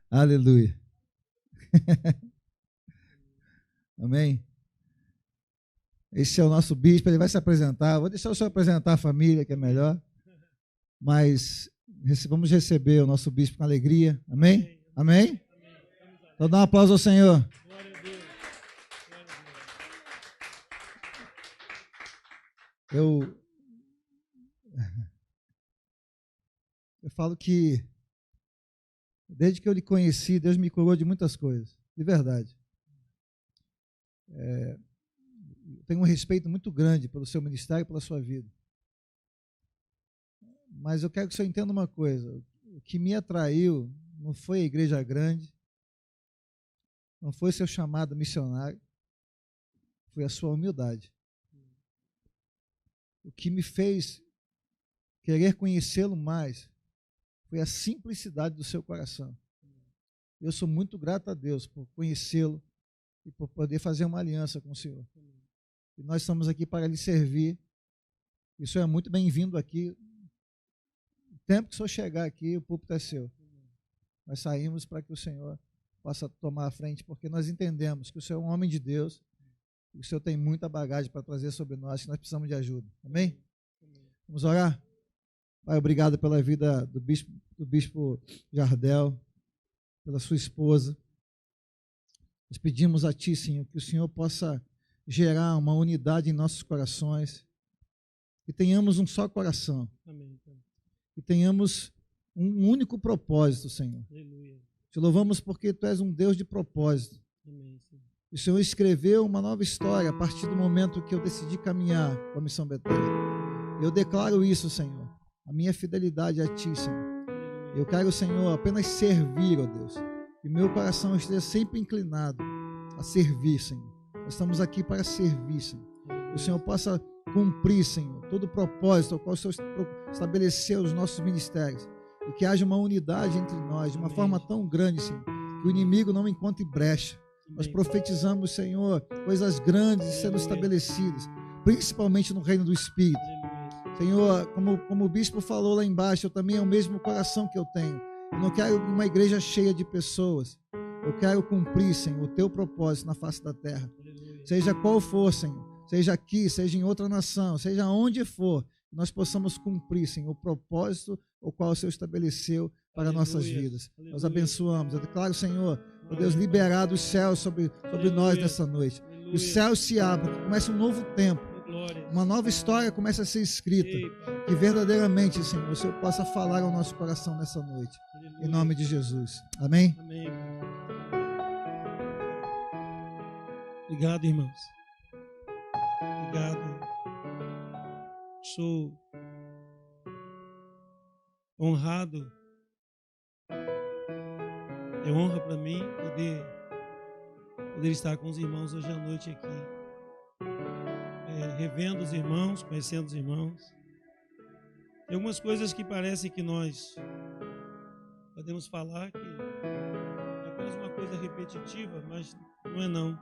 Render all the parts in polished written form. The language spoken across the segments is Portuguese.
Aleluia. Amém? Esse é o nosso bispo, ele vai se apresentar. Vou deixar o senhor apresentar a família, que é melhor. Mas vamos receber o nosso bispo com alegria. Amém? Amém? Então dá um aplauso ao Senhor. Eu falo que desde que eu lhe conheci, Deus me curou de muitas coisas, de verdade. Tenho um respeito muito grande pelo seu ministério e pela sua vida. Mas eu quero que o senhor entenda uma coisa. O que me atraiu não foi a igreja grande, não foi seu chamado missionário, foi a sua humildade. O que me fez querer conhecê-lo mais foi a simplicidade do seu coração. Eu sou muito grato a Deus por conhecê-lo e por poder fazer uma aliança com o Senhor. E nós estamos aqui para lhe servir. E o Senhor é muito bem-vindo aqui. O tempo que o Senhor chegar aqui, o púlpito é seu. Nós saímos para que o Senhor possa tomar a frente, porque nós entendemos que o Senhor é um homem de Deus, e o Senhor tem muita bagagem para trazer sobre nós, que nós precisamos de ajuda. Amém? Vamos orar? Pai, obrigado pela vida do bispo Jardel, pela sua esposa. Nós pedimos a Ti, Senhor, que o Senhor possa gerar uma unidade em nossos corações, que tenhamos um só coração. Amém. Que tenhamos um único propósito, Senhor. Aleluia. Te louvamos porque Tu és um Deus de propósito. Amém, Senhor. O Senhor escreveu uma nova história a partir do momento que eu decidi caminhar com a Missão Betel. Eu declaro isso, Senhor, a minha fidelidade a Ti, Senhor. Eu quero, Senhor, apenas servir, ó Deus. Que meu coração esteja sempre inclinado a servir, Senhor. Nós estamos aqui para servir, Senhor. Que o Senhor possa cumprir, Senhor, todo o propósito ao qual o Senhor estabeleceu os nossos ministérios. E que haja uma unidade entre nós, de uma forma tão grande, Senhor, que o inimigo não encontre brecha. Nós profetizamos, Senhor, coisas grandes sendo estabelecidas, principalmente no reino do Espírito. Senhor, como o bispo falou lá embaixo, eu também é o mesmo coração que eu tenho. Eu não quero uma igreja cheia de pessoas. Eu quero cumprir, Senhor, o Teu propósito na face da terra. Seja qual for, Senhor, seja aqui, seja em outra nação, seja onde for, que nós possamos cumprir, Senhor, o propósito o qual o Senhor estabeleceu para nossas vidas. Nós abençoamos. Eu declaro, Senhor, ó Deus, liberar dos céus sobre nós nessa noite. Que os céus se abram, que comece um novo tempo. Uma nova história começa a ser escrita. Que verdadeiramente, Senhor, o Senhor possa falar ao nosso coração nessa noite. Em nome de Jesus. Amém? Amém. Obrigado, irmãos. Obrigado. Sou honrado. É honra para mim poder estar com os irmãos hoje à noite aqui. Revendo os irmãos, conhecendo os irmãos. Tem algumas coisas que parecem que nós podemos falar que é apenas uma coisa repetitiva, mas não é não.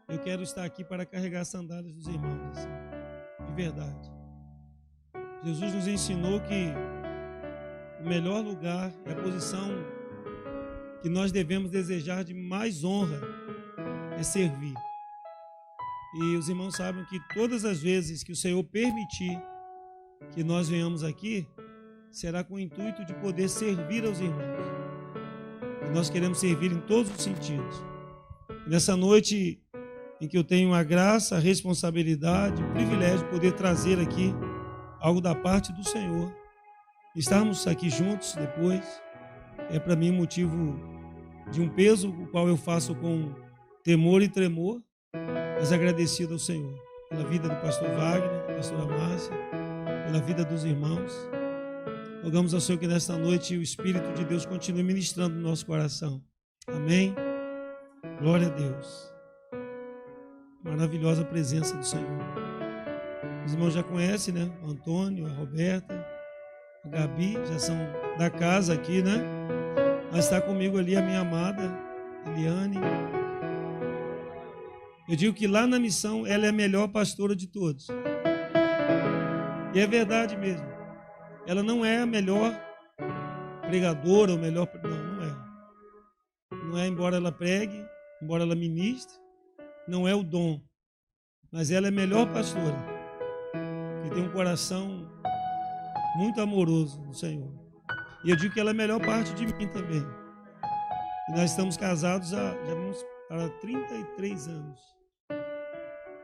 Eu quero estar aqui para carregar as sandálias dos irmãos, assim, de verdade. Jesus nos ensinou que o melhor lugar é a posição que nós devemos desejar de mais honra, é servir. E os irmãos sabem que todas as vezes que o Senhor permitir que nós venhamos aqui, será com o intuito de poder servir aos irmãos. E nós queremos servir em todos os sentidos. E nessa noite em que eu tenho a graça, a responsabilidade, o privilégio de poder trazer aqui algo da parte do Senhor. Estarmos aqui juntos depois é para mim motivo de um peso, o qual eu faço com temor e tremor, mas agradecido ao Senhor pela vida do pastor Wagner, da pastora Márcia, pela vida dos irmãos. Rogamos ao Senhor que nesta noite o Espírito de Deus continue ministrando no nosso coração. Amém? Glória a Deus. Maravilhosa presença do Senhor. Os irmãos já conhecem, né? O Antônio, a Roberta, a Gabi, já são da casa aqui, né? Mas está comigo ali a minha amada Eliane. Eu digo que lá na missão ela é a melhor pastora de todos. E é verdade mesmo. Ela não é a melhor pregadora, ou melhor... Não é. Não é embora ela pregue, embora ela ministre, não é o dom, mas ela é a melhor pastora, que tem um coração muito amoroso do Senhor. E eu digo que ela é a melhor parte de mim também. E nós estamos casados já vamos para 33 anos.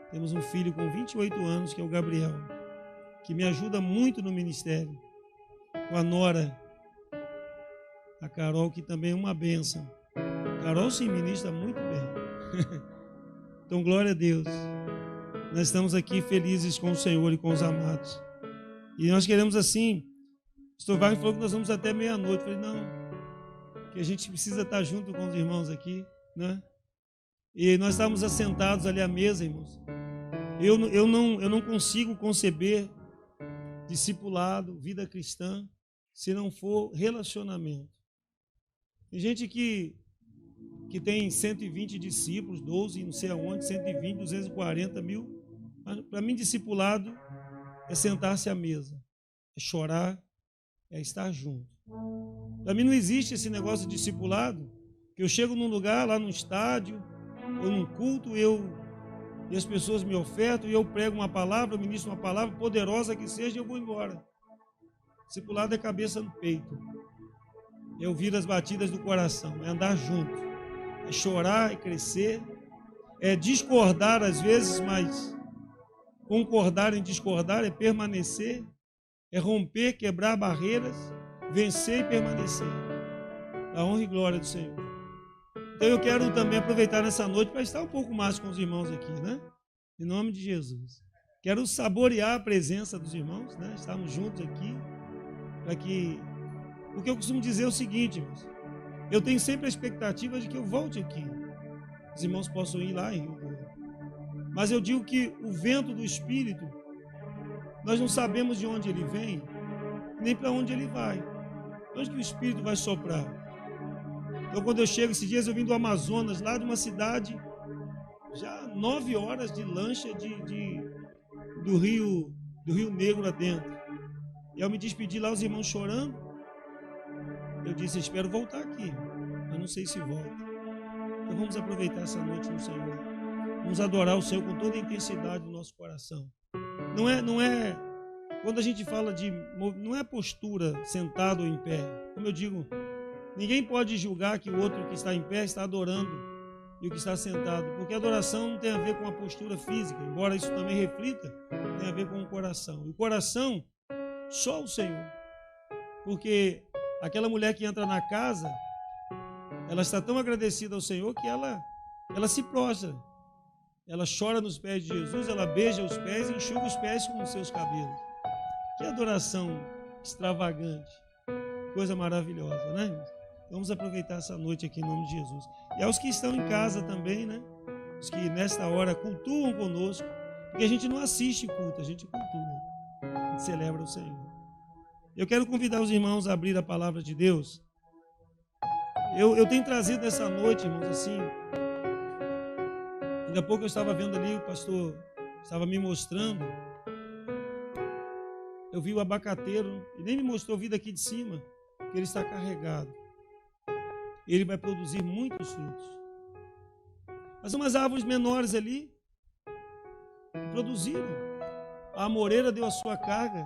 Temos um filho com 28 anos, que é o Gabriel, que me ajuda muito no ministério. Com a nora, a Carol, que também é uma bênção. Carol se ministra muito bem. Então, glória a Deus. Nós estamos aqui felizes com o Senhor e com os amados. E nós queremos assim. O pastor Wagner falou que nós vamos até meia-noite. Eu falei, não, que a gente precisa estar junto com os irmãos aqui, né? E nós estávamos assentados ali à mesa, irmãos. Eu não consigo conceber discipulado, vida cristã, se não for relacionamento. Tem gente que tem 120 discípulos, 12, não sei aonde, 120, 240 mil. Mas para mim, discipulado é sentar-se à mesa, é chorar, é estar junto. Para mim não existe esse negócio de discipulado, que eu chego num lugar, lá num estádio, ou num culto, e as pessoas me ofertam, e eu prego uma palavra, eu ministro uma palavra, poderosa que seja, e eu vou embora. Discipulado é cabeça no peito, é ouvir as batidas do coração, é andar junto, é chorar, é crescer, é discordar às vezes, mas concordar em discordar, é permanecer, é romper, quebrar barreiras, vencer e permanecer. A honra e glória do Senhor. Então eu quero também aproveitar nessa noite para estar um pouco mais com os irmãos aqui, né? Em nome de Jesus. Quero saborear a presença dos irmãos, né? Estarmos juntos aqui, para que... Porque eu costumo dizer o seguinte, irmãos, eu tenho sempre a expectativa de que eu volte aqui. Os irmãos possam ir lá em Rio Grande. Mas eu digo que o vento do Espírito, nós não sabemos de onde ele vem, nem para onde ele vai. Onde que o Espírito vai soprar? Então, quando eu chego, esses dias eu vim do Amazonas, lá de uma cidade, já 9 horas de lancha do Rio Negro lá dentro. E ao me despedir lá, os irmãos chorando, eu disse, espero voltar aqui, mas não sei se volto. Então vamos aproveitar essa noite no Senhor. Vamos adorar o Senhor com toda a intensidade do nosso coração. Não é, quando a gente fala não é postura sentado ou em pé. Como eu digo, ninguém pode julgar que o outro que está em pé está adorando e o que está sentado, porque a adoração não tem a ver com a postura física, embora isso também reflita, tem a ver com o coração. E o coração, só o Senhor. Porque aquela mulher que entra na casa, ela está tão agradecida ao Senhor que ela se prostra. Ela chora nos pés de Jesus, ela beija os pés e enxuga os pés com os seus cabelos. Que adoração extravagante. Coisa maravilhosa, né, irmãos? Vamos aproveitar essa noite aqui em nome de Jesus. E aos que estão em casa também, né? Os que nesta hora cultuam conosco. Porque a gente não assiste culto, a gente cultua. A gente celebra o Senhor. Eu quero convidar os irmãos a abrir a palavra de Deus. Eu tenho trazido essa noite, irmãos, assim... Ainda há pouco eu estava vendo ali, o pastor estava me mostrando. Eu vi o abacateiro, e nem me mostrou, eu vi daqui de cima, que ele está carregado. Ele vai produzir muitos frutos. Mas umas árvores menores ali, produziram. A amoreira deu a sua carga,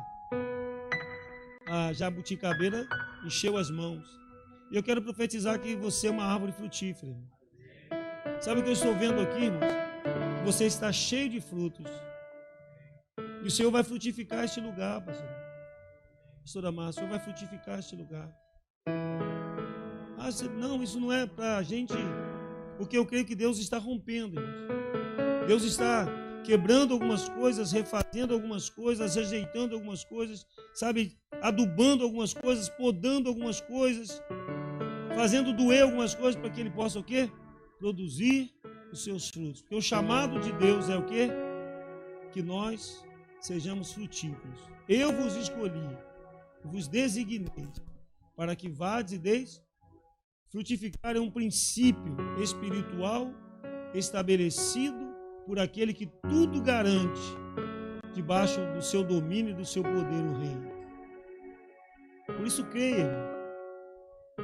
a jabuticabeira encheu as mãos. E eu quero profetizar que você é uma árvore frutífera. Sabe o que eu estou vendo aqui, irmãos? Que você está cheio de frutos. E o Senhor vai frutificar este lugar, pastor. Pastora Márcia, o Senhor vai frutificar este lugar. Não, isso não é para a gente, porque eu creio que Deus está rompendo, irmãos. Deus está quebrando algumas coisas, refazendo algumas coisas, rejeitando algumas coisas, sabe, adubando algumas coisas, podando algumas coisas, fazendo doer algumas coisas para que Ele possa o quê? Produzir os seus frutos. Porque o chamado de Deus é o quê? Que nós sejamos frutíferos. Eu vos escolhi, vos designei, para que vades e deis frutificar. É um princípio espiritual estabelecido por aquele que tudo garante debaixo do seu domínio e do seu poder, o Rei. Por isso creia,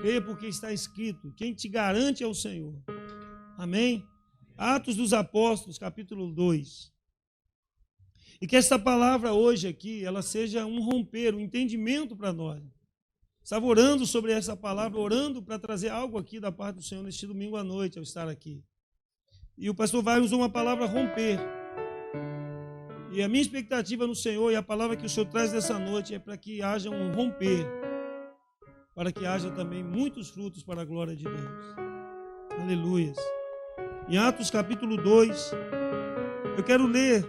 Creia porque está escrito. Quem te garante é o Senhor. Amém? Atos dos Apóstolos, capítulo 2. E que esta palavra hoje aqui, ela seja um romper, um entendimento para nós. Estava orando sobre essa palavra, orando para trazer algo aqui da parte do Senhor neste domingo à noite, ao estar aqui. E o pastor vai usar uma palavra romper. E a minha expectativa no Senhor e a palavra que o Senhor traz nessa noite é para que haja um romper, para que haja também muitos frutos para a glória de Deus. Aleluias. Em Atos capítulo 2, eu quero ler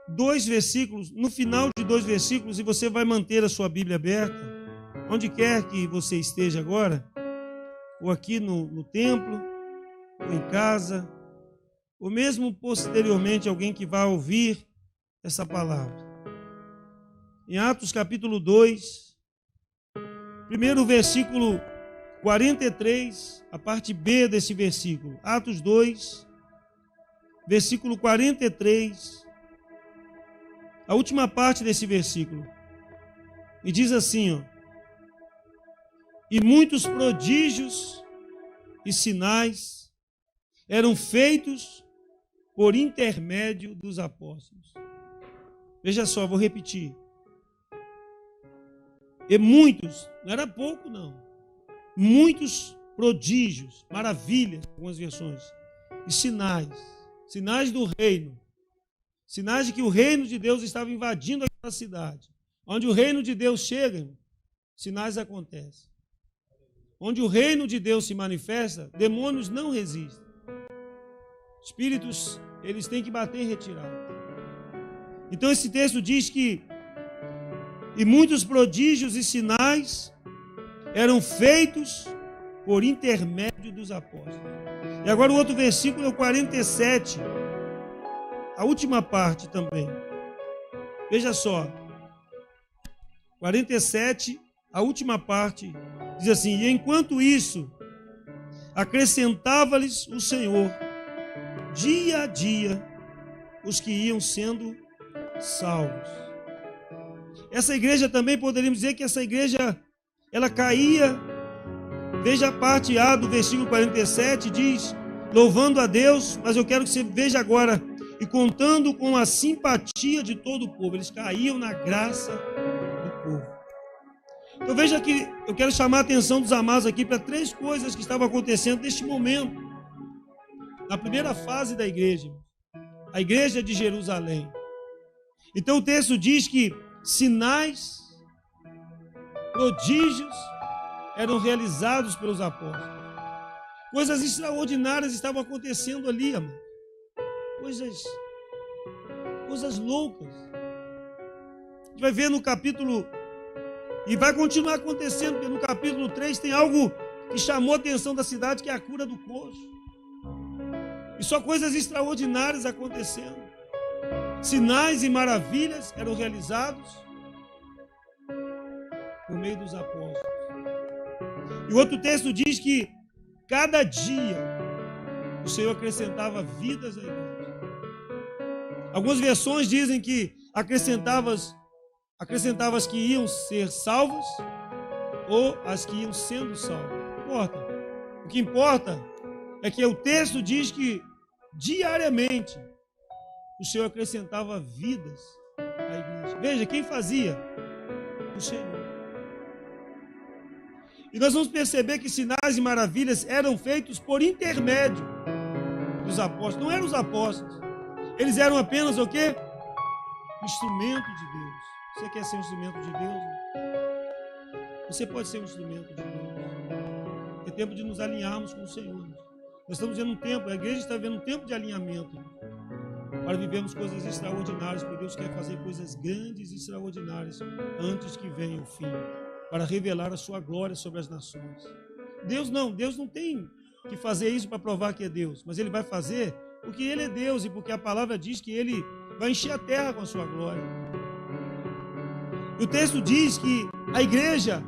2 versículos, no final de 2 versículos, e você vai manter a sua Bíblia aberta, onde quer que você esteja agora, ou aqui no templo, ou em casa, ou mesmo posteriormente alguém que vai ouvir essa palavra. Em Atos capítulo 2, primeiro versículo 43, a parte B desse versículo. Atos 2, versículo 43, a última parte desse versículo. E diz assim, ó: e muitos prodígios e sinais eram feitos por intermédio dos apóstolos. Veja só, vou repetir. E muitos, não era pouco não, muitos prodígios, maravilhas, algumas versões, e sinais do reino, sinais de que o reino de Deus estava invadindo aquela cidade. Onde o reino de Deus chega, sinais acontecem. Onde o reino de Deus se manifesta, demônios não resistem. Espíritos, eles têm que bater e retirar. Então esse texto diz que e muitos prodígios e sinais eram feitos por intermédio dos apóstolos. E agora o outro versículo é o 47, a última parte também. Veja só, 47, a última parte, diz assim: e enquanto isso, acrescentava-lhes o Senhor, dia a dia, os que iam sendo salvos. Essa igreja também, poderíamos dizer que essa igreja, ela caía, veja a parte A do versículo 47, diz, louvando a Deus, mas eu quero que você veja agora, e contando com a simpatia de todo o povo. Eles caíam na graça do povo. Então veja que eu quero chamar a atenção dos amados aqui para 3 coisas que estavam acontecendo neste momento, na primeira fase da igreja, a igreja de Jerusalém. Então o texto diz que sinais, prodígios eram realizados pelos apóstolos. Coisas extraordinárias estavam acontecendo ali, amor. Coisas loucas. A gente vai ver no capítulo, e vai continuar acontecendo, porque no capítulo 3 tem algo que chamou a atenção da cidade, que é a cura do coxo. E só coisas extraordinárias acontecendo. Sinais e maravilhas eram realizados por meio dos apóstolos. E o outro texto diz que cada dia o Senhor acrescentava vidas à igreja. Algumas versões dizem que acrescentava as que iam ser salvas ou as que iam sendo salvas. Não importa. O que importa é que o texto diz que diariamente o Senhor acrescentava vidas à igreja. Veja, quem fazia? O Senhor. E nós vamos perceber que sinais e maravilhas eram feitos por intermédio dos apóstolos. Não eram os apóstolos. Eles eram apenas o quê? Instrumento de Deus. Você quer ser um instrumento de Deus? Você pode ser um instrumento de Deus. É tempo de nos alinharmos com o Senhor. Nós estamos vivendo um tempo, a igreja está vivendo um tempo de alinhamento, para vivermos coisas extraordinárias, porque Deus quer fazer coisas grandes e extraordinárias antes que venha o fim, para revelar a sua glória sobre as nações. Deus não tem que fazer isso para provar que é Deus, mas Ele vai fazer porque Ele é Deus e porque a palavra diz que Ele vai encher a terra com a sua glória. E o texto diz que a igreja,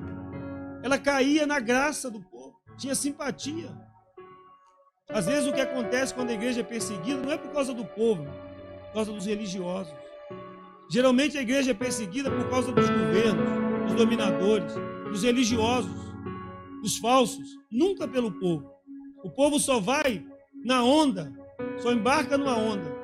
ela caía na graça do povo, tinha simpatia. Às vezes o que acontece quando a igreja é perseguida não é por causa do povo, é por causa dos religiosos. Geralmente a igreja é perseguida por causa dos governos, dos dominadores, dos religiosos, dos falsos, nunca pelo povo. O povo só vai na onda, só embarca numa onda.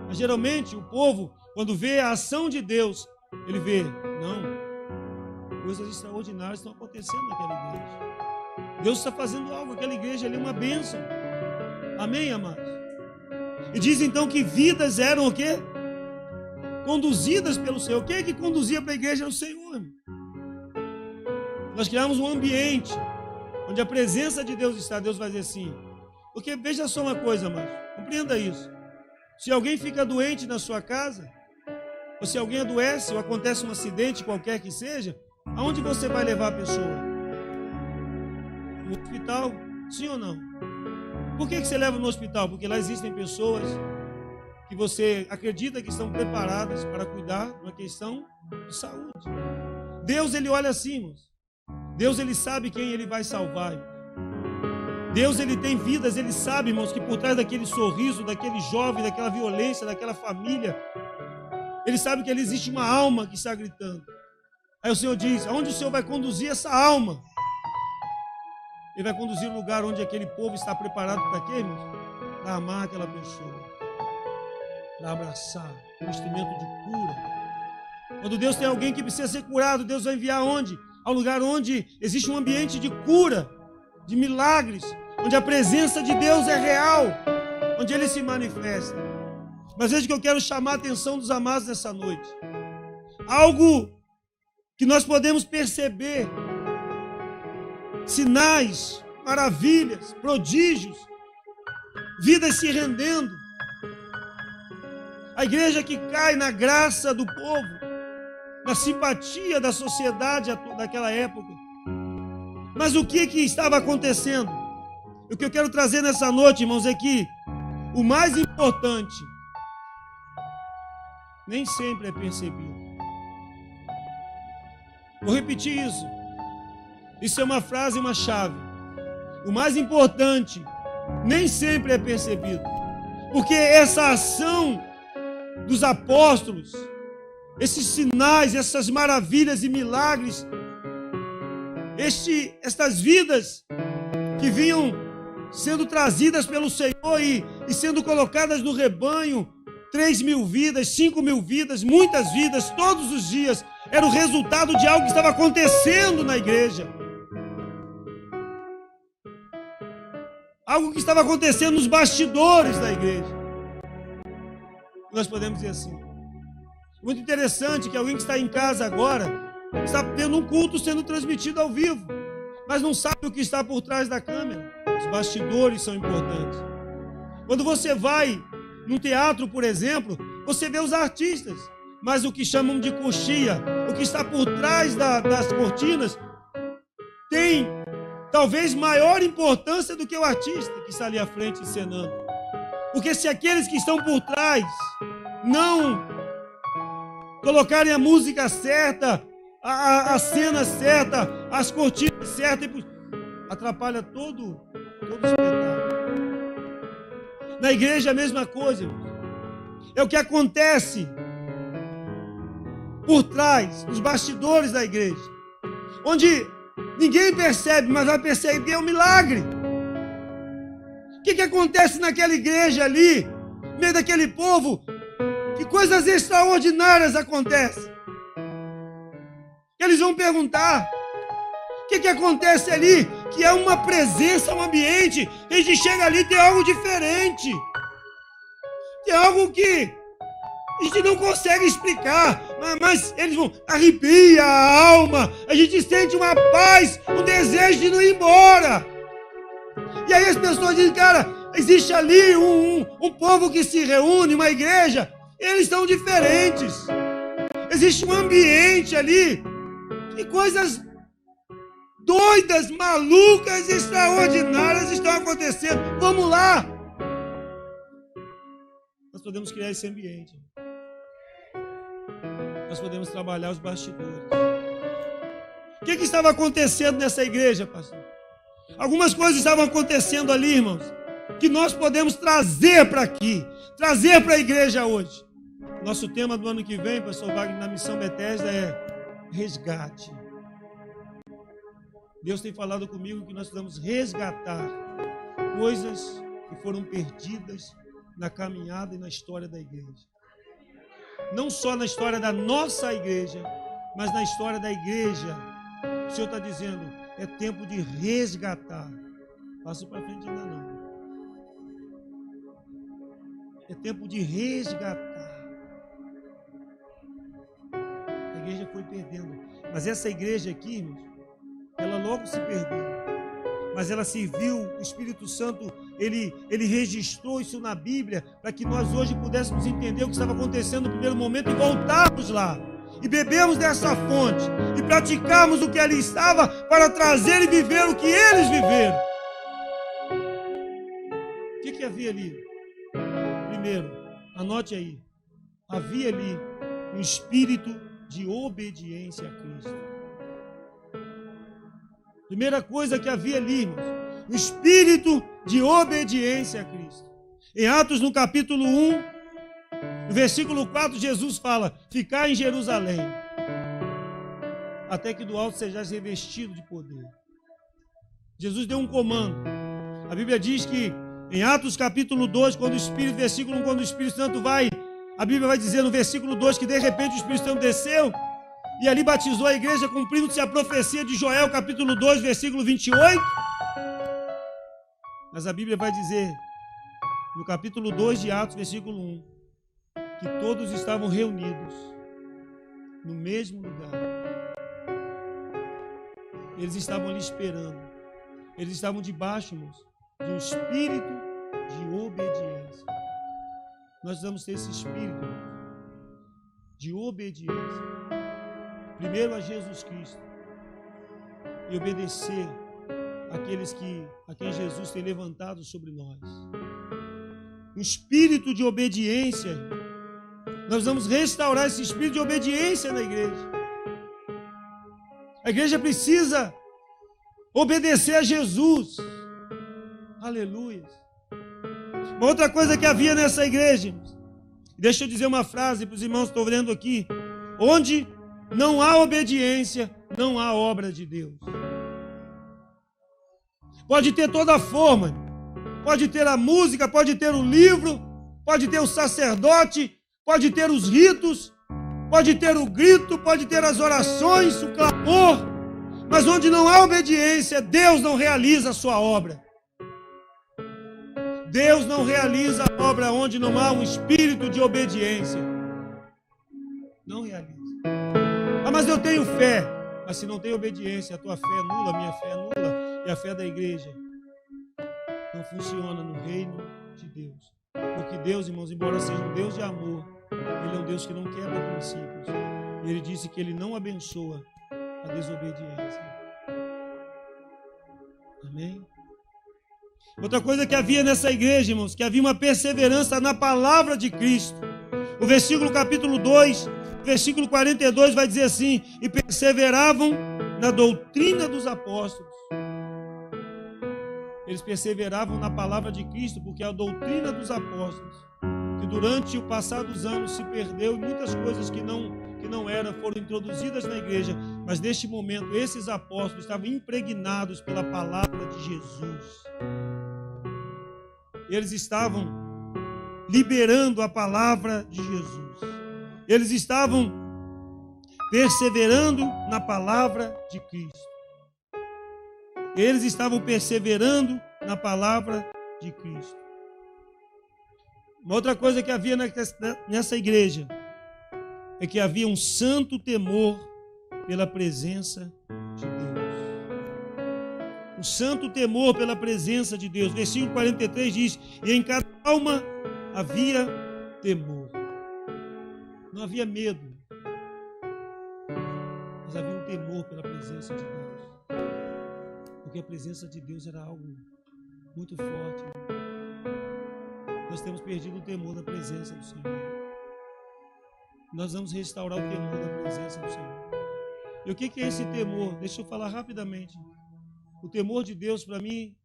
Mas geralmente o povo, quando vê a ação de Deus, ele vê, não, coisas extraordinárias estão acontecendo naquela igreja. Deus está fazendo algo, aquela igreja ali é uma bênção. Amém, amados? E diz então que vidas eram o quê? Conduzidas pelo Senhor. Quem é que conduzia para a igreja? Era o Senhor, irmão. Nós criamos um ambiente onde a presença de Deus está. Deus vai dizer assim. Porque veja só uma coisa, amados, compreenda isso. Se alguém fica doente na sua casa, ou se alguém adoece, ou acontece um acidente qualquer que seja, aonde você vai levar a pessoa? No hospital? Sim ou não? Por que você leva no hospital? Porque lá existem pessoas que você acredita que estão preparadas para cuidar de uma questão de saúde. Deus, ele olha assim, irmãos. Deus, ele sabe quem ele vai salvar, irmãos. Deus, ele tem vidas, ele sabe, irmãos, que por trás daquele sorriso, daquele jovem, daquela violência, daquela família, ele sabe que ali existe uma alma que está gritando. Aí o Senhor diz, aonde o Senhor vai conduzir essa alma? Ele vai conduzir o lugar onde aquele povo está preparado para quê, irmãos? Para amar aquela pessoa, para abraçar, um instrumento de cura. Quando Deus tem alguém que precisa ser curado, Deus vai enviar onde? Ao lugar onde existe um ambiente de cura, de milagres, onde a presença de Deus é real, onde Ele se manifesta. Mas veja que eu quero chamar a atenção dos amados nessa noite. Algo que nós podemos perceber, sinais, maravilhas, prodígios, vidas se rendendo. A igreja que cai na graça do povo, na simpatia da sociedade daquela época. Mas o que estava acontecendo? O que eu quero trazer nessa noite, irmãos, é que o mais importante nem sempre é percebido. Vou repetir isso. Isso é uma frase, uma chave. O mais importante nem sempre é percebido. Porque essa ação dos apóstolos, esses sinais, essas maravilhas e milagres, estas vidas que vinham sendo trazidas pelo Senhor e sendo colocadas no rebanho, 3.000 vidas, 5.000 vidas, muitas vidas, todos os dias, era o resultado de algo que estava acontecendo na igreja. Algo que estava acontecendo nos bastidores da igreja. Nós podemos dizer assim. Muito interessante que alguém que está em casa agora está tendo um culto sendo transmitido ao vivo, mas não sabe o que está por trás da câmera. Os bastidores são importantes. Quando você vai num teatro, por exemplo, você vê os artistas, mas o que chamam de coxia, o que está por trás das cortinas, tem talvez maior importância do que o artista que está ali à frente encenando. Porque se aqueles que estão por trás não colocarem a música certa, a cena certa, as cortinas certas, atrapalha todo o espetáculo. Na igreja a mesma coisa, irmãos. É o que acontece por trás, nos bastidores da igreja, onde ninguém percebe, mas vai perceber o milagre. O que acontece naquela igreja ali, no meio daquele povo? Que coisas extraordinárias acontecem. Eles vão perguntar: o que acontece ali? Que é uma presença, um ambiente. A gente chega ali e tem algo diferente. Tem algo que a gente não consegue explicar, mas eles vão, arrepia a alma. A gente sente uma paz, um desejo de não ir embora. E aí as pessoas dizem: cara, existe ali um povo que se reúne, uma igreja. Eles são diferentes. Existe um ambiente ali e coisas doidas, malucas, extraordinárias estão acontecendo. Vamos lá. Nós podemos criar esse ambiente. Nós podemos trabalhar os bastidores. O que estava acontecendo nessa igreja, pastor? Algumas coisas estavam acontecendo ali, irmãos, que nós podemos trazer para aqui, trazer para a igreja hoje. Nosso tema do ano que vem, pastor Wagner, na Missão Bethesda é resgate. Deus tem falado comigo que nós precisamos resgatar coisas que foram perdidas na caminhada e na história da igreja. Não só na história da nossa igreja, mas na história da igreja. O Senhor está dizendo, é tempo de resgatar. Passo para frente ainda não. É tempo de resgatar. A igreja foi perdendo. Mas essa igreja aqui, irmãos, ela logo se perdeu. Mas ela serviu, o Espírito Santo, ele registrou isso na Bíblia para que nós hoje pudéssemos entender o que estava acontecendo no primeiro momento e voltarmos lá. E bebemos dessa fonte e praticarmos o que ali estava para trazer e viver o que eles viveram. O que havia ali? Primeiro, anote aí, havia ali um espírito de obediência a Cristo. Primeira coisa que havia ali, irmãos, um espírito de obediência a Cristo. Em Atos, no capítulo 1, no versículo 4, Jesus fala, ficai em Jerusalém, até que do alto sejais revestido de poder. Jesus deu um comando. A Bíblia diz que em Atos capítulo 2, quando o Espírito, versículo 1, quando o Espírito Santo vai, a Bíblia vai dizer no versículo 2 que de repente o Espírito Santo desceu e ali batizou a igreja, cumprindo-se a profecia de Joel, capítulo 2, versículo 28. Mas a Bíblia vai dizer, no capítulo 2 de Atos, versículo 1, que todos estavam reunidos no mesmo lugar. Eles estavam ali esperando. Eles estavam debaixo, irmãos, de um espírito de obediência. Nós precisamos ter esse espírito, irmãos, de obediência. Primeiro a Jesus Cristo. E obedecer àqueles a quem Jesus tem levantado sobre nós. Um espírito de obediência. Nós vamos restaurar esse espírito de obediência na igreja. A igreja precisa obedecer a Jesus. Aleluia. Uma outra coisa que havia nessa igreja, deixa eu dizer uma frase para os irmãos que estão vendo aqui. Onde não há obediência, não há obra de Deus. Pode ter toda a forma, pode ter a música, pode ter o livro, pode ter o sacerdote, pode ter os ritos, pode ter o grito, pode ter as orações, o clamor, mas onde não há obediência, Deus não realiza a sua obra. Deus não realiza a obra onde não há um espírito de obediência. Não realiza. Ah, mas eu tenho fé. Mas se não tem obediência, a tua fé é nula, a minha fé é nula, e a fé da igreja não funciona no reino de Deus. Porque Deus, irmãos, embora seja um Deus de amor, Ele é um Deus que não quebra princípios. E Ele disse que Ele não abençoa a desobediência. Amém? Outra coisa que havia nessa igreja, irmãos, que havia uma perseverança na palavra de Cristo. O versículo capítulo 2, versículo 42 vai dizer assim, e perseveravam na doutrina dos apóstolos. Eles perseveravam na palavra de Cristo, porque a doutrina dos apóstolos, que durante o passar dos anos se perdeu, e muitas coisas que não eram, foram introduzidas na igreja, mas neste momento esses apóstolos estavam impregnados pela palavra de Jesus. Eles estavam liberando a palavra de Jesus. Eles estavam perseverando na palavra de Cristo. Eles estavam perseverando na palavra de Cristo. Uma outra coisa que havia nessa igreja é que havia um santo temor pela presença de Deus. Um santo temor pela presença de Deus. Versículo 43 diz, e em cada alma havia temor. Não havia medo, mas havia um temor pela presença de Deus. Porque a presença de Deus era algo muito forte. Nós temos perdido o temor da presença do Senhor. Nós vamos restaurar o temor da presença do Senhor. E o que é esse temor? Deixa eu falar rapidamente. O temor de Deus, para mim,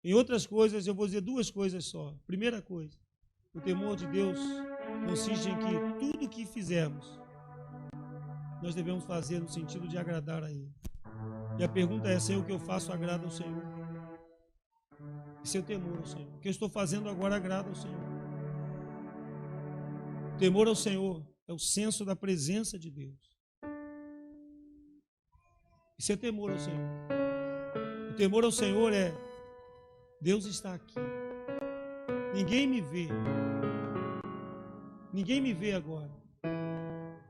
em outras coisas, eu vou dizer duas coisas só. Primeira coisa, o temor de Deus consiste em que tudo o que fizermos, nós devemos fazer no sentido de agradar a Ele. E a pergunta é: se o que eu faço agrada ao Senhor? E se eu temor ao Senhor? O que eu estou fazendo agora agrada ao Senhor? O temor ao Senhor é o senso da presença de Deus. E se é temor ao Senhor? O temor ao Senhor é: Deus está aqui. Ninguém me vê. Ninguém me vê agora.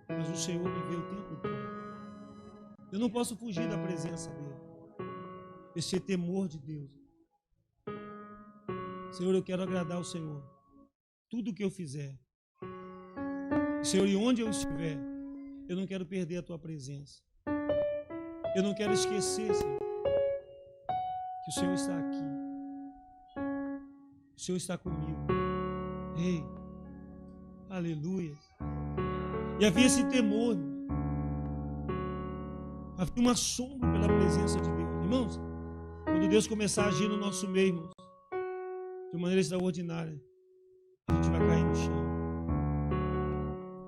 Mas o Senhor me vê o tempo todo. Eu não posso fugir da presença dele. Esse é temor de Deus. Senhor, eu quero agradar ao Senhor. Tudo o que eu fizer. Senhor, e onde eu estiver, eu não quero perder a tua presença. Eu não quero esquecer, Senhor, que o Senhor está aqui. O Senhor está comigo. Ei, aleluia. E havia esse temor. Havia um assombro pela presença de Deus. Irmãos, quando Deus começar a agir no nosso meio, irmãos, de maneira extraordinária, a gente vai cair no chão.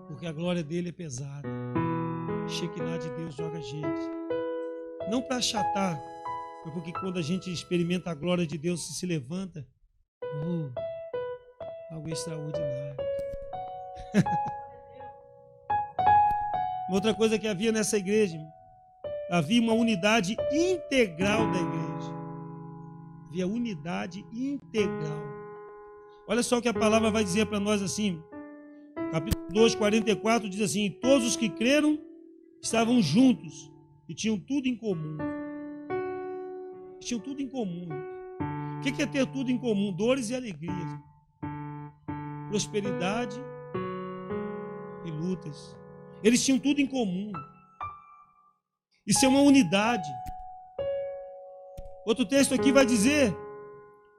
Porque a glória dele é pesada. A Shekinah de Deus joga a gente. Não para achatar, mas porque quando a gente experimenta a glória de Deus e se levanta, algo extraordinário. Uma outra coisa que havia nessa igreja, havia uma unidade integral da igreja. Havia unidade integral. Olha só o que a palavra vai dizer para nós assim. Capítulo 2, 44 diz assim: todos os que creram estavam juntos e tinham tudo em comum. Tinham tudo em comum. O que é ter tudo em comum? Dores e alegrias. Prosperidade e lutas. Eles tinham tudo em comum. Isso é uma unidade. Outro texto aqui vai dizer,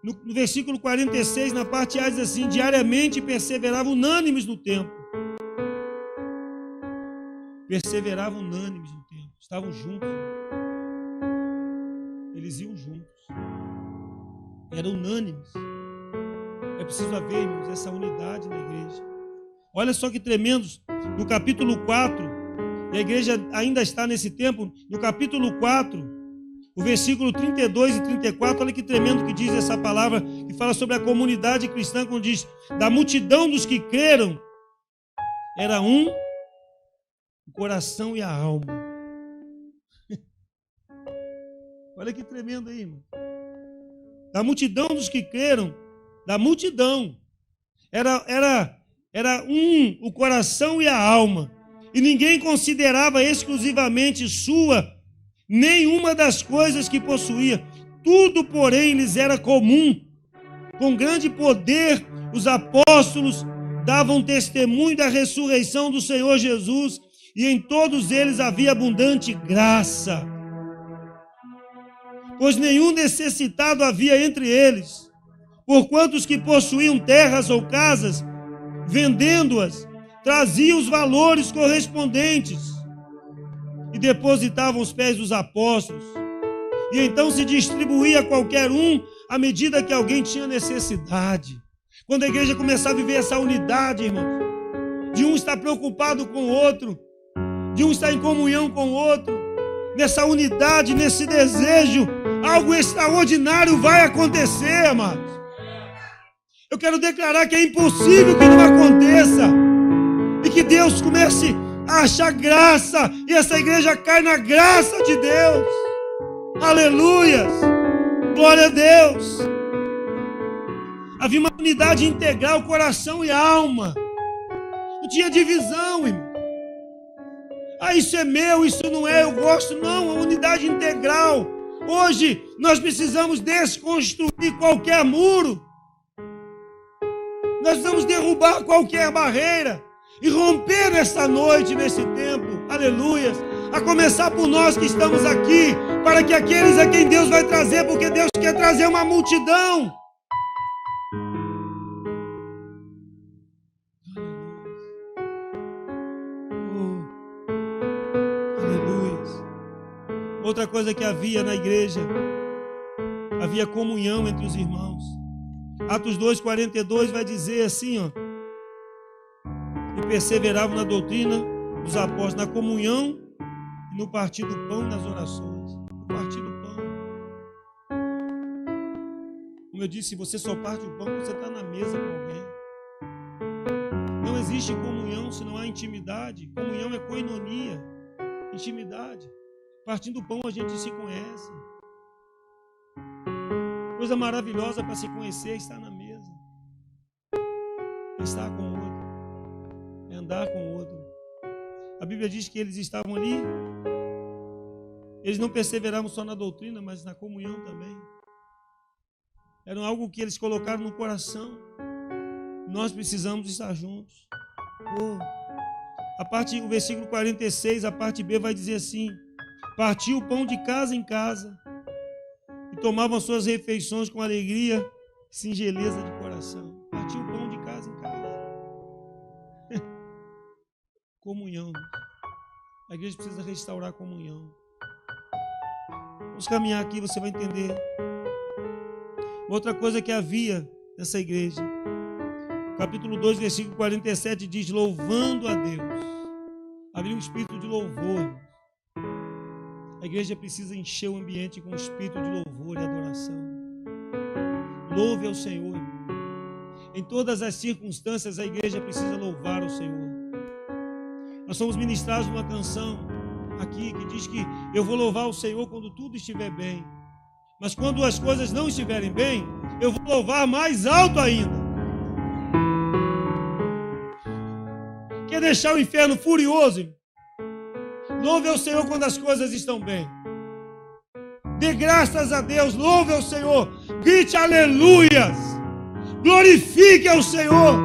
no versículo 46, na parte A, diz assim: diariamente perseveravam unânimes no templo. Perseveravam unânimes no templo. Estavam juntos. Eles iam juntos. Eram unânimes. É preciso haver, irmãos, essa unidade na igreja. Olha só que tremendos. No capítulo 4, e a igreja ainda está nesse tempo, no capítulo 4, o versículo 32 e 34, olha que tremendo que diz essa palavra, que fala sobre a comunidade cristã, quando diz: da multidão dos que creram, era um, o coração e a alma. Olha que tremendo aí, irmão. Da multidão dos que creram, da multidão, era um, o coração e a alma. E ninguém considerava exclusivamente sua nenhuma das coisas que possuía. Tudo, porém, lhes era comum. Com grande poder, os apóstolos davam testemunho da ressurreição do Senhor Jesus, e em todos eles havia abundante graça. Pois nenhum necessitado havia entre eles, porquanto os que possuíam terras ou casas, vendendo-as, traziam os valores correspondentes e depositavam aos pés dos apóstolos. E então se distribuía a qualquer um à medida que alguém tinha necessidade. Quando a igreja começar a viver essa unidade, irmãos, de um estar preocupado com o outro, de um estar em comunhão com o outro, nessa unidade, nesse desejo, algo extraordinário vai acontecer, amados. Eu quero declarar que é impossível que não aconteça. E que Deus comece a achar graça. E essa igreja cai na graça de Deus. Aleluias. Glória a Deus. Havia uma unidade integral, coração e alma. Não tinha divisão, irmão. Isso é meu, isso não é, eu gosto. Não, a unidade integral. Hoje nós precisamos desconstruir qualquer muro. Nós precisamos derrubar qualquer barreira e romper nessa noite, nesse tempo, aleluias, a começar por nós que estamos aqui, para que aqueles a quem Deus vai trazer, porque Deus quer trazer uma multidão. Aleluias. Outra coisa que havia na igreja, havia comunhão entre os irmãos. Atos 2:42 vai dizer assim, e perseveravam na doutrina dos apóstolos, na comunhão, no partir do pão e nas orações. partir do pão. Como eu disse, você só parte o pão quando você está na mesa com alguém. Não existe comunhão se não há intimidade. Comunhão é koinonia, intimidade. Partindo do pão a gente se conhece. Coisa maravilhosa para se conhecer é estar na mesa. É estar com o outro. É andar com o outro. A Bíblia diz que eles estavam ali. Eles não perseveraram só na doutrina, mas na comunhão também. Era algo que eles colocaram no coração. Nós precisamos estar juntos. O versículo 46, a parte B vai dizer assim: partiu o pão de casa em casa e tomavam suas refeições com alegria e singeleza de coração. Partiu o pão de casa em casa. Comunhão. A igreja precisa restaurar a comunhão. Vamos caminhar aqui, você vai entender. Outra coisa que havia nessa igreja, capítulo 2, versículo 47 diz: louvando a Deus. Havia um espírito de louvor. A igreja precisa encher o ambiente com um espírito de louvor e adoração. Louve ao Senhor. Em todas as circunstâncias a igreja precisa louvar o Senhor. Nós somos ministrados numa canção aqui que diz que eu vou louvar o Senhor quando tudo estiver bem. Mas quando as coisas não estiverem bem, eu vou louvar mais alto ainda. Quer deixar o inferno furioso? Louve ao Senhor quando as coisas estão bem. Dê graças a Deus, louve ao Senhor. Grite aleluias. Glorifique ao Senhor.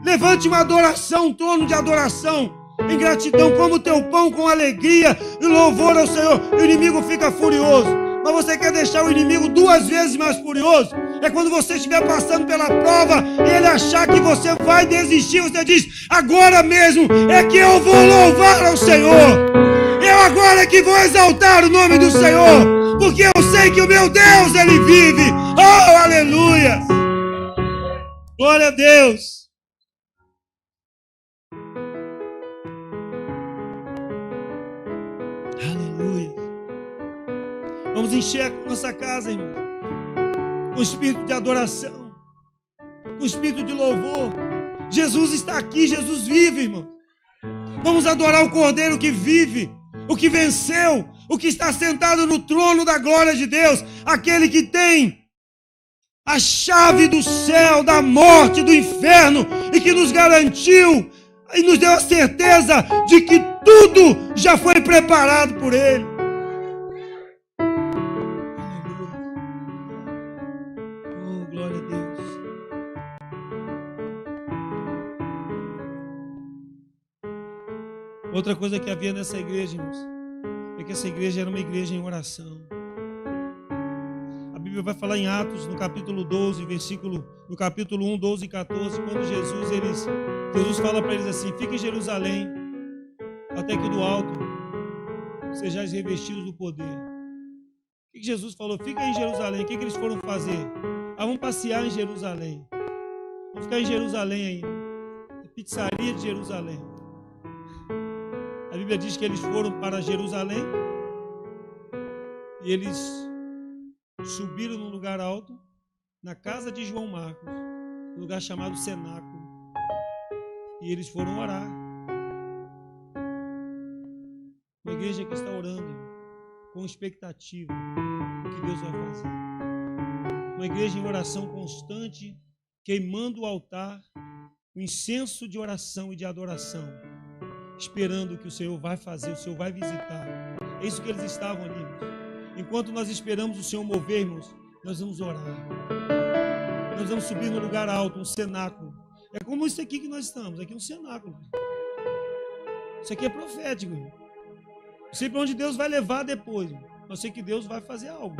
Levante uma adoração, um trono de adoração. Em gratidão, como o teu pão com alegria e louvor ao Senhor. O inimigo fica furioso. Mas você quer deixar o inimigo 2 vezes mais furioso? É quando você estiver passando pela prova e ele achar que você vai desistir. Você diz: agora mesmo é que eu vou louvar ao Senhor. Eu agora é que vou exaltar o nome do Senhor. Porque eu sei que o meu Deus, Ele vive. Oh, aleluia! Glória a Deus! Vamos encher a nossa casa, irmão, com espírito de adoração, com espírito de louvor. Jesus está aqui, Jesus vive, irmão. Vamos adorar o Cordeiro que vive, o que venceu, o que está sentado no trono da glória de Deus, aquele que tem a chave do céu, da morte, do inferno, e que nos garantiu e nos deu a certeza de que tudo já foi preparado por Ele. Outra coisa que havia nessa igreja, irmãos, é que essa igreja era uma igreja em oração. A Bíblia vai falar em Atos, no capítulo 12, no capítulo 1, 12 e 14, quando Jesus fala para eles assim: fiquem em Jerusalém, até que do alto sejais revestidos do poder. O que Jesus falou? Fiquem em Jerusalém. O que eles foram fazer? Vamos passear em Jerusalém. Vamos ficar em Jerusalém ainda. A pizzaria de Jerusalém. A Bíblia diz que eles foram para Jerusalém e eles subiram num lugar alto, na casa de João Marcos, um lugar chamado Cenáculo, e eles foram orar. Uma igreja que está orando com expectativa do que Deus vai fazer. Uma igreja em oração constante, queimando o altar, o incenso de oração e de adoração, esperando que o Senhor vai fazer, o Senhor vai visitar. É isso que eles estavam ali, irmãos. Enquanto nós esperamos o Senhor mover, irmãos, nós vamos orar. Nós vamos subir no lugar alto, um cenáculo. É como isso aqui que nós estamos, aqui é um cenáculo. Isso aqui é profético, irmão. Não sei para onde Deus vai levar depois, irmão. Eu sei que Deus vai fazer algo.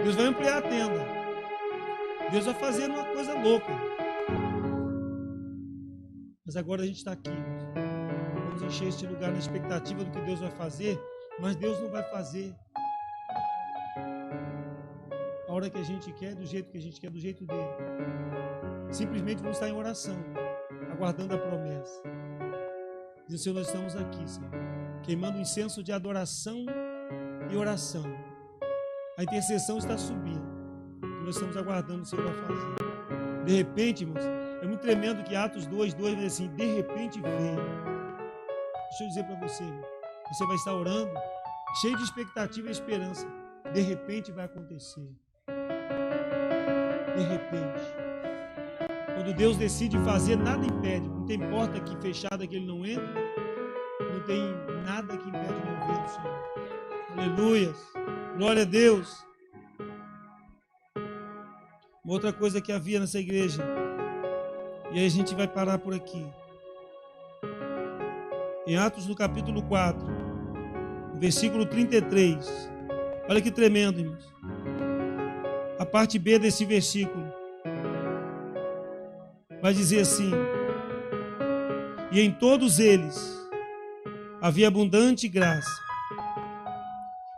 Deus vai ampliar a tenda. Deus vai fazer uma coisa louca. Mas agora a gente está aqui. Vamos encher este lugar na expectativa do que Deus vai fazer, mas Deus não vai fazer a hora que a gente quer, do jeito que a gente quer, do jeito dele. Simplesmente vamos estar em oração, aguardando a promessa. Diz: Senhor, nós estamos aqui, Senhor, queimando incenso de adoração e oração. A intercessão está subindo. Nós estamos aguardando o Senhor vai fazer. De repente, irmãos, é muito tremendo que Atos 2 vai dizer assim, de repente veio. Deixa eu dizer para você, irmão, você vai estar orando, cheio de expectativa e esperança. De repente vai acontecer. De repente. Quando Deus decide fazer, nada impede. Não tem porta aqui fechada que Ele não entra. Não tem nada que impede o mover do Senhor. Aleluia. Glória a Deus. Uma outra coisa que havia nessa igreja. E aí a gente vai parar por aqui. Em Atos, no capítulo 4, versículo 33. Olha que tremendo, irmãos. A parte B desse versículo vai dizer assim: e em todos eles havia abundante graça,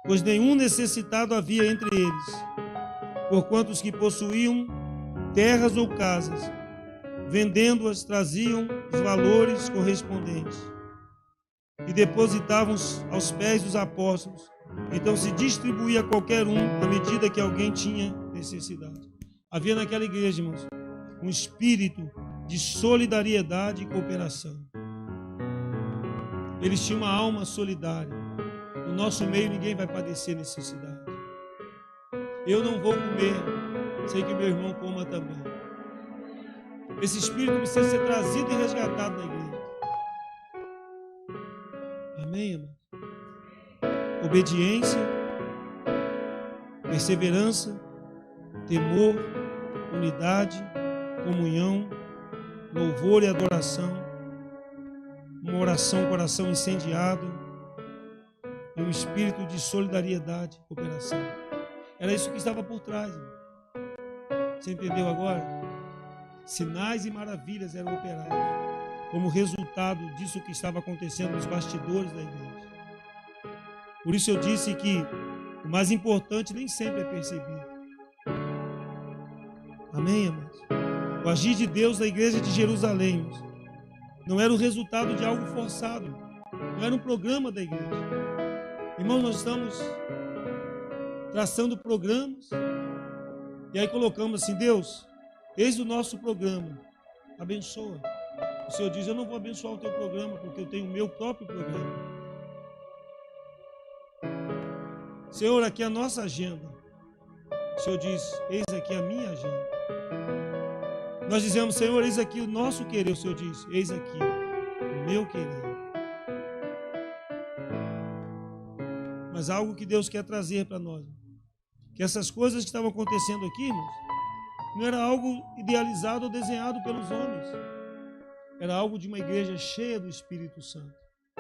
pois nenhum necessitado havia entre eles, porquanto os que possuíam terras ou casas, vendendo-as, traziam os valores correspondentes e depositavam aos pés dos apóstolos. Então se distribuía a qualquer um à medida que alguém tinha necessidade. Havia naquela igreja, irmãos, um espírito de solidariedade e cooperação. Eles tinham uma alma solidária. No nosso meio ninguém vai padecer necessidade. Eu não vou comer, sei que meu irmão coma também. Esse espírito precisa ser trazido e resgatado na igreja. Amém, irmão? Obediência, perseverança, temor, unidade, comunhão, louvor e adoração, uma oração, coração incendiado e um espírito de solidariedade e cooperação. Era isso que estava por trás, irmão. Você entendeu agora? Sinais e maravilhas eram operados como resultado disso que estava acontecendo nos bastidores da igreja. Por isso eu disse que o mais importante nem sempre é percebido. Amém, irmãos? O agir de Deus na igreja de Jerusalém, irmãos, não era o resultado de algo forçado, não era um programa da igreja. Irmãos, nós estamos traçando programas e aí colocamos assim: Deus, eis o nosso programa, abençoa. O Senhor diz: eu não vou abençoar o teu programa porque eu tenho o meu próprio programa. Senhor, aqui é a nossa agenda. O Senhor diz: eis aqui a minha agenda. Nós dizemos: Senhor, eis aqui o nosso querer. O Senhor diz: eis aqui o meu querer. Mas algo que Deus quer trazer para nós, que essas coisas que estavam acontecendo aqui, irmãos, não era algo idealizado ou desenhado pelos homens. Era algo de uma igreja cheia do Espírito Santo.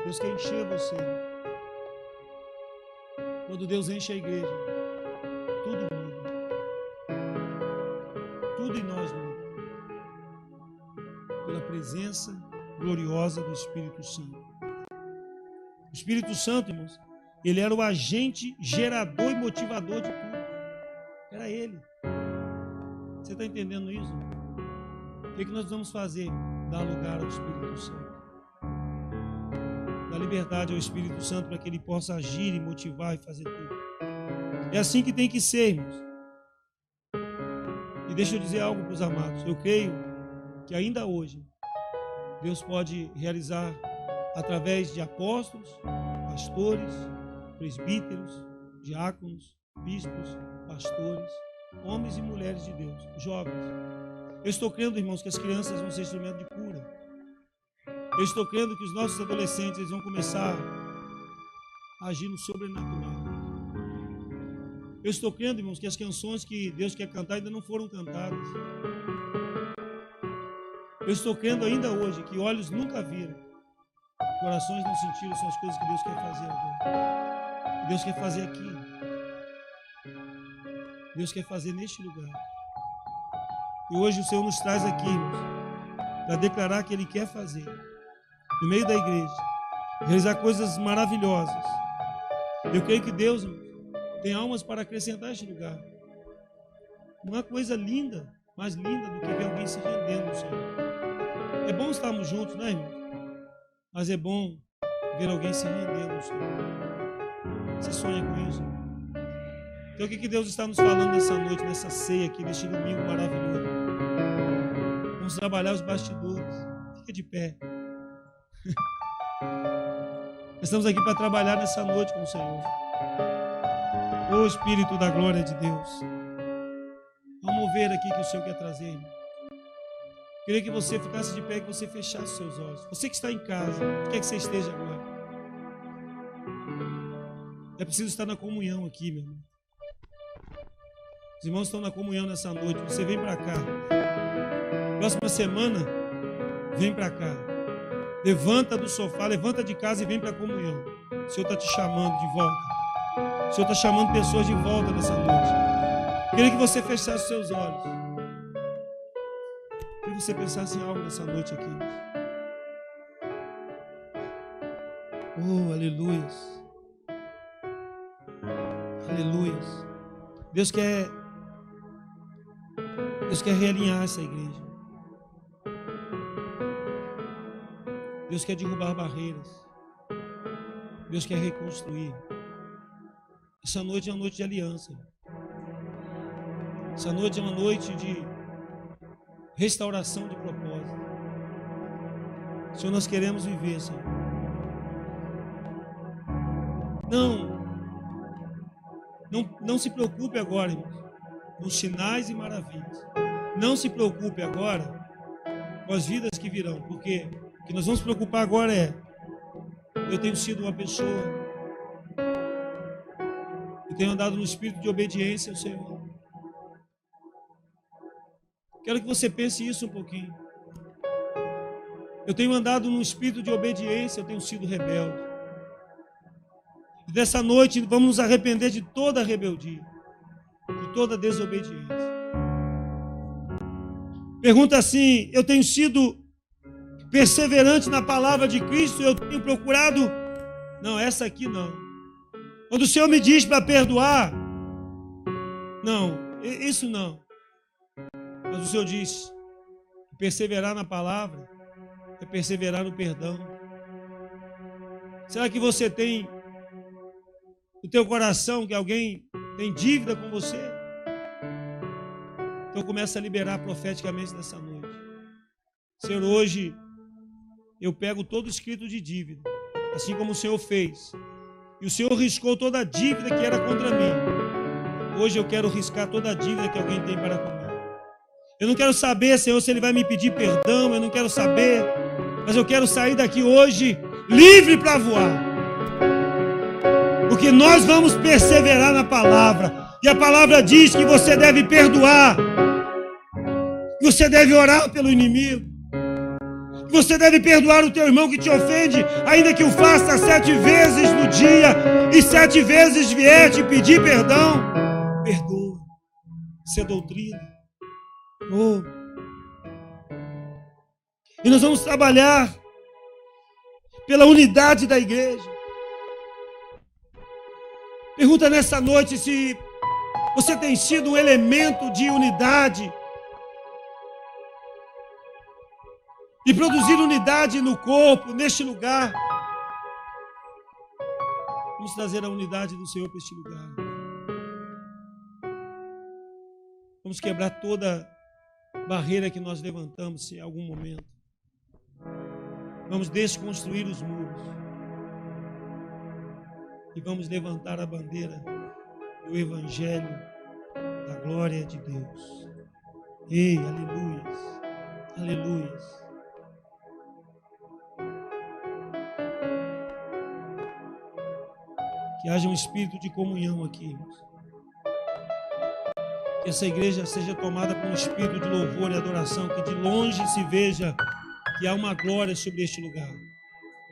Deus quer encher você. Quando Deus enche a igreja, tudo muda. Tudo em nós muda. Pela presença gloriosa do Espírito Santo. O Espírito Santo, irmãos, ele era o agente gerador e motivador de tudo. Era ele. Você está entendendo isso? O que nós vamos fazer? Dar lugar ao Espírito Santo. Dar liberdade ao Espírito Santo para que ele possa agir e motivar e fazer tudo. É assim que tem que ser, irmãos. E deixa eu dizer algo para os amados. Eu creio que ainda hoje Deus pode realizar através de apóstolos, pastores, presbíteros, diáconos, bispos, pastores, homens e mulheres de Deus, jovens. Eu estou crendo, irmãos, que as crianças vão ser instrumento de cura. Eu estou crendo que os nossos adolescentes eles vão começar a agir no sobrenatural. Eu estou crendo, irmãos, que as canções que Deus quer cantar ainda não foram cantadas. Eu estou crendo ainda hoje que olhos nunca viram, corações não sentiram, são as coisas que Deus quer fazer agora. Deus quer fazer aqui. Deus quer fazer neste lugar. E hoje o Senhor nos traz aqui, irmãos, para declarar que Ele quer fazer, no meio da igreja, realizar coisas maravilhosas. Eu creio que Deus, irmãos, tem almas para acrescentar este lugar. Uma coisa linda, mais linda do que ver alguém se rendendo ao Senhor. É bom estarmos juntos, né, irmãos? Mas é bom ver alguém se rendendo ao Senhor. Você sonha com isso? Então o que Deus está nos falando nessa noite, nessa ceia aqui, neste domingo maravilhoso? Vamos trabalhar os bastidores. Fica de pé. Nós estamos aqui para trabalhar nessa noite com o Senhor. Ô Espírito da glória de Deus, vamos mover aqui que o Senhor quer trazer, irmão. Queria que você ficasse de pé e que você fechasse os seus olhos. Você que está em casa, onde quer que você esteja agora? É preciso estar na comunhão aqui, meu irmão. Os irmãos estão na comunhão nessa noite. Você vem para cá. Próxima semana, vem para cá. Levanta do sofá, levanta de casa e vem para a comunhão. O Senhor está te chamando de volta. O Senhor está chamando pessoas de volta nessa noite. Queria que você fechasse os seus olhos. Queria que você pensasse em algo nessa noite aqui. Oh, aleluias. Aleluias. Deus quer realinhar essa igreja. Deus quer derrubar barreiras. Deus quer reconstruir. Essa noite é uma noite de aliança. Essa noite é uma noite de restauração de propósito. Senhor, nós queremos viver, Senhor. Não se preocupe agora, irmãos, com sinais e maravilhas. Não se preocupe agora com as vidas que virão, porque o que nós vamos preocupar agora é: eu tenho sido uma pessoa, eu tenho andado no espírito de obediência ao Senhor. Quero que você pense isso um pouquinho. Eu tenho andado no espírito de obediência, eu tenho sido rebelde. E dessa noite vamos nos arrepender de toda a rebeldia, de toda a desobediência. Pergunta assim: eu tenho sido perseverante na palavra de Cristo, eu tenho procurado? Não, essa aqui não. Quando o Senhor me diz para perdoar, não, isso não. Mas o Senhor diz: perseverar na palavra é perseverar no perdão. Será que você tem no teu coração que alguém tem dívida com você? Então começa a liberar profeticamente nessa noite. Senhor, hoje eu pego todo escrito de dívida, assim como o Senhor fez. E o Senhor riscou toda a dívida que era contra mim. Hoje eu quero riscar toda a dívida que alguém tem para comigo. Eu não quero saber, Senhor, se Ele vai me pedir perdão, eu não quero saber, mas eu quero sair daqui hoje livre para voar. Porque nós vamos perseverar na palavra. E a palavra diz que você deve perdoar. Que você deve orar pelo inimigo. Que você deve perdoar o teu irmão que te ofende, ainda que o faça 7 vezes no dia e 7 vezes vier te pedir perdão. Perdoa. Isso é doutrina. Oh. E nós vamos trabalhar pela unidade da igreja. Pergunta nessa noite se você tem sido um elemento de unidade e produzir unidade no corpo, neste lugar. Vamos trazer a unidade do Senhor para este lugar. Vamos quebrar toda barreira que nós levantamos em algum momento. Vamos desconstruir os muros. E vamos levantar a bandeira do Evangelho da glória de Deus. Ei, aleluias, aleluias. Que haja um espírito de comunhão aqui, irmãos. Que essa igreja seja tomada por um espírito de louvor e adoração, que de longe se veja que há uma glória sobre este lugar.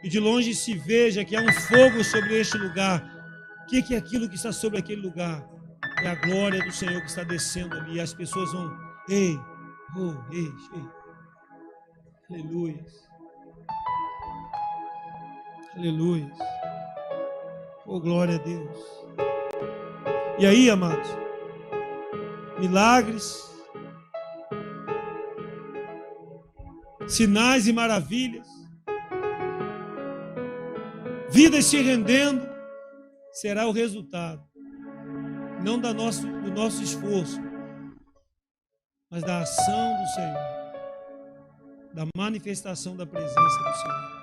E de longe se veja que há um fogo sobre este lugar. O que é aquilo que está sobre aquele lugar? É a glória do Senhor que está descendo ali. E as pessoas vão, ei, oh, ei, ei. Aleluia. Aleluia. Oh, glória a Deus. E aí, amados, milagres, sinais e maravilhas, vidas se rendendo, será o resultado, não do nosso esforço, mas da ação do Senhor, da manifestação da presença do Senhor.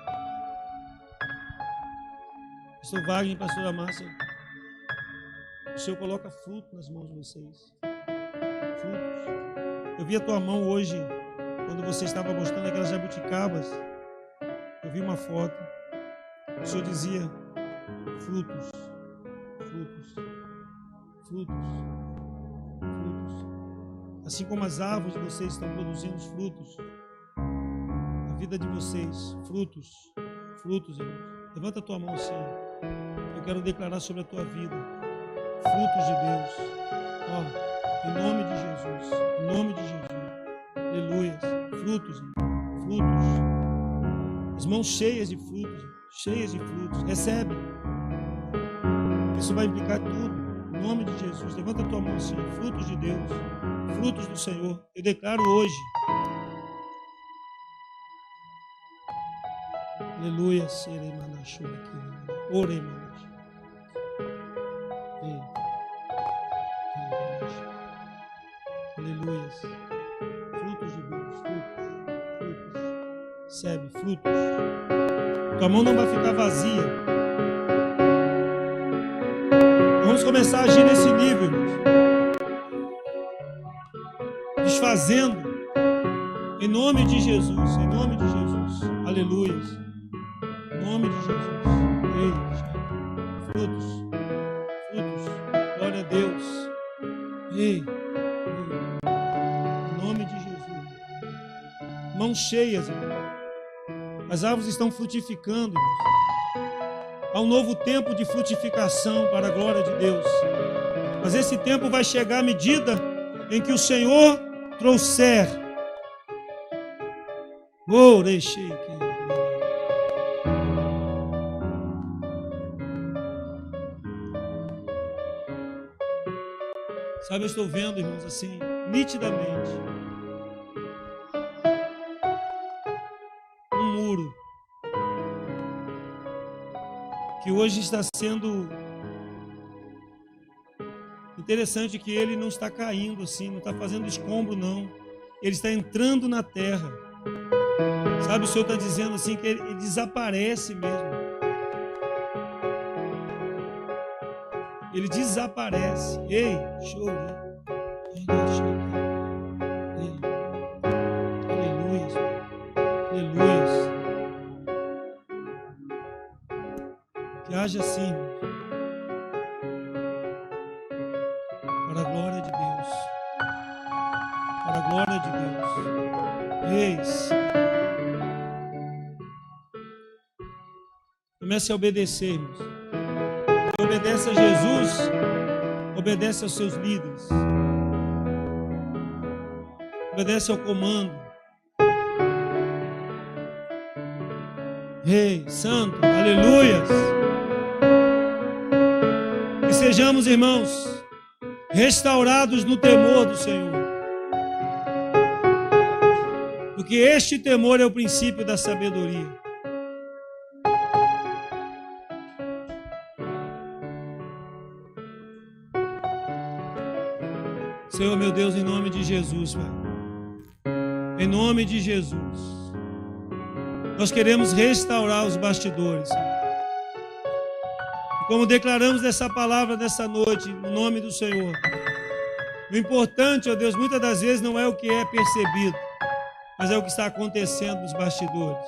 Pastor Wagner e pastora Márcia, o Senhor coloca fruto nas mãos de vocês. Frutos. Eu vi a tua mão hoje, quando você estava mostrando aquelas jabuticabas. Eu vi uma foto. O Senhor dizia: frutos, frutos, frutos, frutos. Assim como as árvores de vocês estão produzindo os frutos, a vida de vocês, frutos, frutos, irmãos. Levanta a tua mão assim. Eu quero declarar sobre a tua vida frutos de Deus. Ó, em nome de Jesus. Em nome de Jesus. Aleluia. Frutos, frutos. As mãos cheias de frutos. Cheias de frutos. Recebe. Isso vai implicar tudo. Em nome de Jesus. Levanta a tua mão assim. Frutos de Deus. Frutos do Senhor. Eu declaro hoje. Aleluia. Serei manachou aqui. Orei manachou. Aleluia. Frutos de Deus, frutos. Recebe, frutos. Tua mão não vai ficar vazia. Vamos começar a agir nesse nível, irmãos. Desfazendo. Em nome de Jesus. Em nome de Jesus. Aleluia. Em nome de Jesus. Ei, frutos. Frutos. Glória a Deus. Ei. Em nome de Jesus. Mãos cheias, irmão. As árvores estão frutificando, irmãos. Há um novo tempo de frutificação para a glória de Deus. Mas esse tempo vai chegar à medida em que o Senhor trouxer. Sabe, eu estou vendo, irmãos, assim, nitidamente, um muro que hoje está sendo interessante, que ele não está caindo assim, não está fazendo escombro, não. Ele está entrando na terra. Sabe, o Senhor está dizendo assim que ele desaparece mesmo. Ele desaparece. Ei, show. Aleluia. Aleluia. Que haja assim, irmãos, para a glória de Deus. Para a glória de Deus. Eis. Comece a obedecer, irmãos. Obedece a Jesus, obedece aos seus líderes, obedece ao comando. Rei, Santo, aleluias. Que sejamos, irmãos, restaurados no temor do Senhor. Porque este temor é o princípio da sabedoria. Senhor, meu Deus, em nome de Jesus, Pai. Em nome de Jesus. Nós queremos restaurar os bastidores, Senhor. E como declaramos essa palavra nessa noite, no nome do Senhor, o importante, ó Deus, muitas das vezes não é o que é percebido, mas é o que está acontecendo nos bastidores.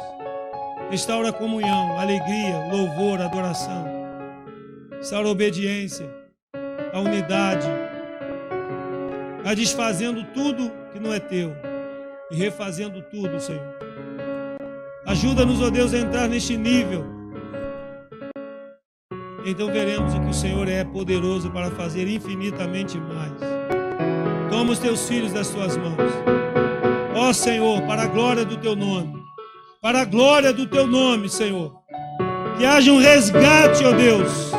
Restaura a comunhão, a alegria, o louvor, a adoração. Restaura a obediência, a unidade. Vai desfazendo tudo que não é teu e refazendo tudo, Senhor. Ajuda-nos, ó Deus, a entrar neste nível. Então veremos o que o Senhor é poderoso para fazer infinitamente mais. Toma os teus filhos das tuas mãos. Ó Senhor, para a glória do teu nome. Para a glória do teu nome, Senhor. Que haja um resgate, ó Deus,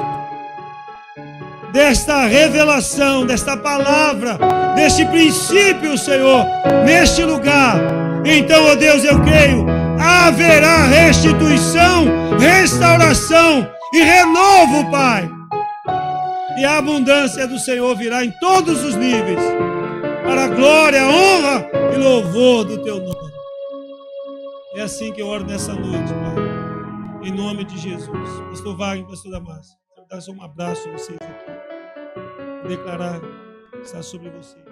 desta revelação, desta palavra, deste princípio, Senhor, neste lugar. Então, ó Deus, eu creio, haverá restituição, restauração e renovo, Pai, E a abundância do Senhor virá em todos os níveis, para a glória, a honra e louvor do teu nome. É assim que eu oro nessa noite, Pai. Em nome de Jesus. Pastor Wagner, pastor Damásio, quero dar só um abraço a vocês aqui. Declarar que está sobre vocês.